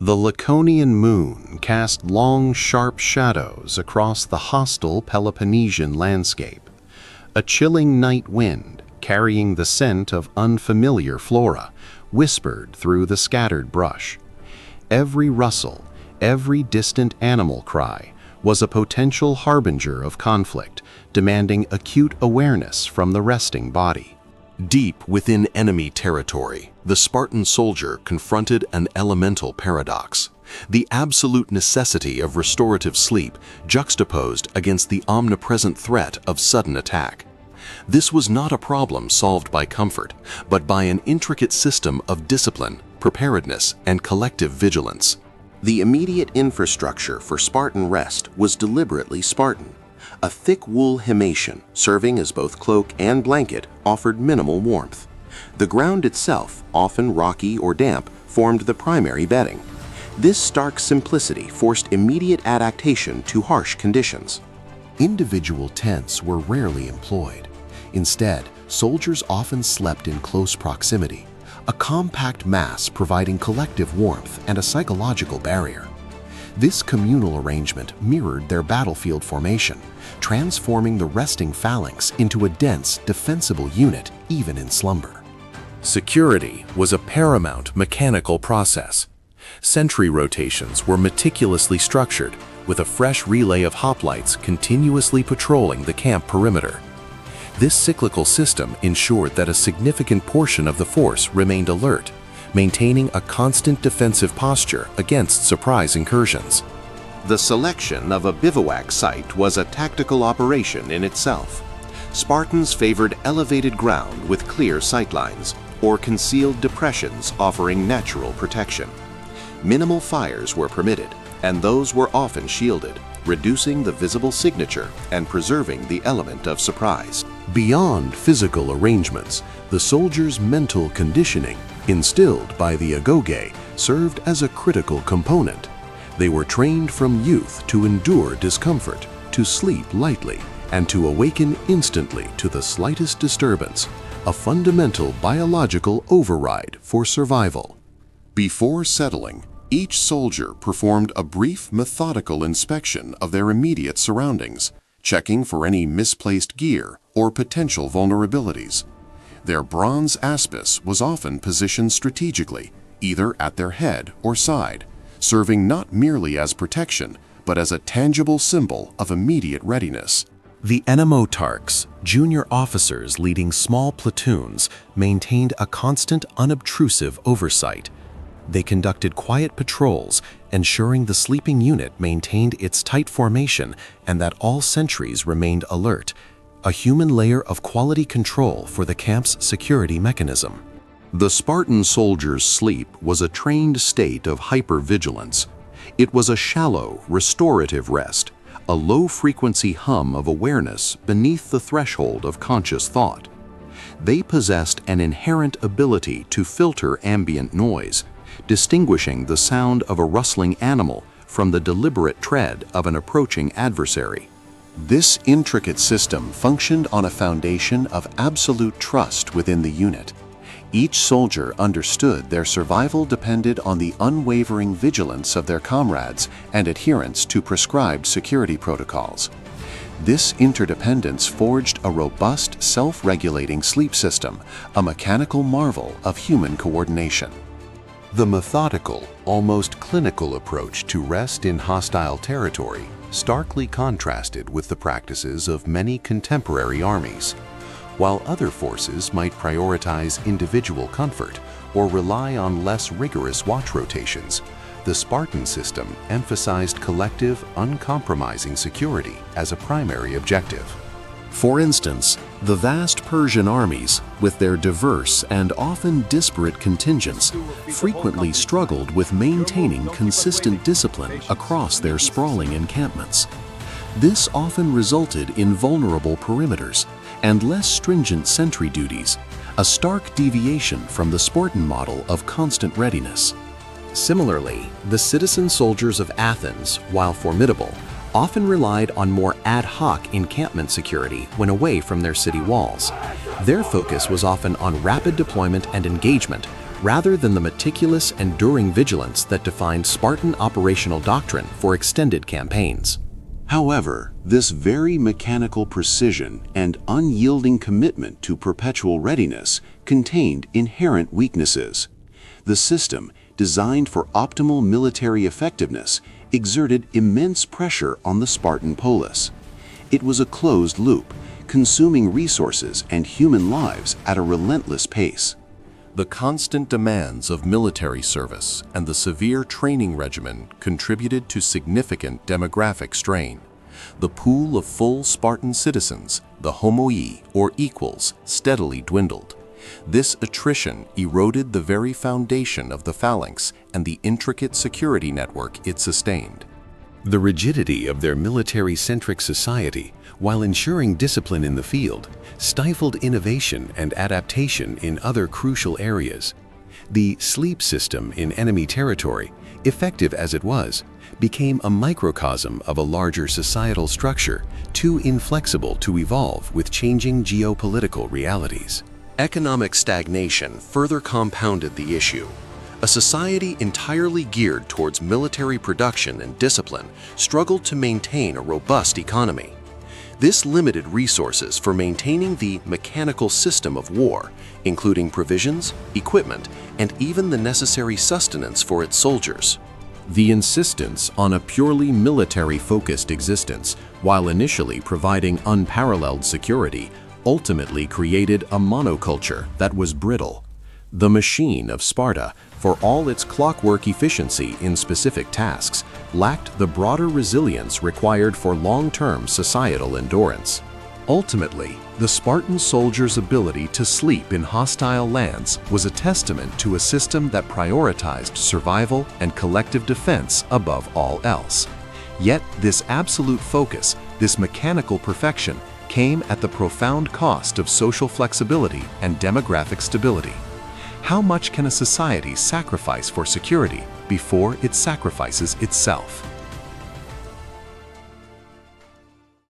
The Laconian moon cast long, sharp shadows across the hostile Peloponnesian landscape. A chilling night wind, carrying the scent of unfamiliar flora, whispered through the scattered brush. Every rustle, every distant animal cry, was a potential harbinger of conflict, demanding acute awareness from the resting body. Deep within enemy territory, the Spartan soldier confronted an elemental paradox: the absolute necessity of restorative sleep juxtaposed against the omnipresent threat of sudden attack. This was not a problem solved by comfort, but by an intricate system of discipline, preparedness, and collective vigilance. The immediate infrastructure for Spartan rest was deliberately Spartan. A thick wool himation, serving as both cloak and blanket, offered minimal warmth. The ground itself, often rocky or damp, formed the primary bedding. This stark simplicity forced immediate adaptation to harsh conditions. Individual tents were rarely employed. Instead, soldiers often slept in close proximity, a compact mass providing collective warmth and a psychological barrier. This communal arrangement mirrored their battlefield formation, transforming the resting phalanx into a dense, defensible unit even in slumber. Security was a paramount mechanical process. Sentry rotations were meticulously structured, with a fresh relay of hoplites continuously patrolling the camp perimeter. This cyclical system ensured that a significant portion of the force remained alert, maintaining a constant defensive posture against surprise incursions. The selection of a bivouac site was a tactical operation in itself. Spartans favored elevated ground with clear sightlines, or concealed depressions offering natural protection. Minimal fires were permitted, and those were often shielded, reducing the visible signature and preserving the element of surprise. Beyond physical arrangements, the soldiers' mental conditioning, instilled by the Agoge, served as a critical component. They were trained from youth to endure discomfort, to sleep lightly, and to awaken instantly to the slightest disturbance, a fundamental biological override for survival. Before settling, each soldier performed a brief methodical inspection of their immediate surroundings, checking for any misplaced gear or potential vulnerabilities. Their bronze Aspis was often positioned strategically, either at their head or side, serving not merely as protection, but as a tangible symbol of immediate readiness. The Enemotarchs, junior officers leading small platoons, maintained a constant, unobtrusive oversight. They conducted quiet patrols, ensuring the sleeping unit maintained its tight formation and that all sentries remained alert, a human layer of quality control for the camp's security mechanism. The Spartan soldier's sleep was a trained state of hypervigilance. It was a shallow, restorative rest, a low-frequency hum of awareness beneath the threshold of conscious thought. They possessed an inherent ability to filter ambient noise, distinguishing the sound of a rustling animal from the deliberate tread of an approaching adversary. This intricate system functioned on a foundation of absolute trust within the unit. Each soldier understood their survival depended on the unwavering vigilance of their comrades and adherence to prescribed security protocols. This interdependence forged a robust, self-regulating sleep system, a mechanical marvel of human coordination. The methodical, almost clinical approach to rest in hostile territory starkly contrasted with the practices of many contemporary armies. While other forces might prioritize individual comfort or rely on less rigorous watch rotations, the Spartan system emphasized collective, uncompromising security as a primary objective. For instance, the vast Persian armies, with their diverse and often disparate contingents, frequently struggled with maintaining consistent discipline across their sprawling encampments. This often resulted in vulnerable perimeters and less stringent sentry duties, a stark deviation from the Spartan model of constant readiness. Similarly, the citizen soldiers of Athens, while formidable, often relied on more ad hoc encampment security when away from their city walls. Their focus was often on rapid deployment and engagement, rather than the meticulous, enduring vigilance that defined Spartan operational doctrine for extended campaigns. However, this very mechanical precision and unyielding commitment to perpetual readiness contained inherent weaknesses. The system, designed for optimal military effectiveness, exerted immense pressure on the Spartan polis. It was a closed loop, consuming resources and human lives at a relentless pace. The constant demands of military service and the severe training regimen contributed to significant demographic strain. The pool of full Spartan citizens, the homoi, or equals, steadily dwindled. This attrition eroded the very foundation of the phalanx and the intricate security network it sustained. The rigidity of their military-centric society, while ensuring discipline in the field, stifled innovation and adaptation in other crucial areas. The sleep system in enemy territory, effective as it was, became a microcosm of a larger societal structure, too inflexible to evolve with changing geopolitical realities. Economic stagnation further compounded the issue. A society entirely geared towards military production and discipline struggled to maintain a robust economy. This limited resources for maintaining the mechanical system of war, including provisions, equipment, and even the necessary sustenance for its soldiers. The insistence on a purely military-focused existence, while initially providing unparalleled security, ultimately created a monoculture that was brittle. The machine of Sparta, for all its clockwork efficiency in specific tasks, lacked the broader resilience required for long-term societal endurance. Ultimately, the Spartan soldier's ability to sleep in hostile lands was a testament to a system that prioritized survival and collective defense above all else. Yet this absolute focus, this mechanical perfection, came at the profound cost of social flexibility and demographic stability. How much can a society sacrifice for security before it sacrifices itself?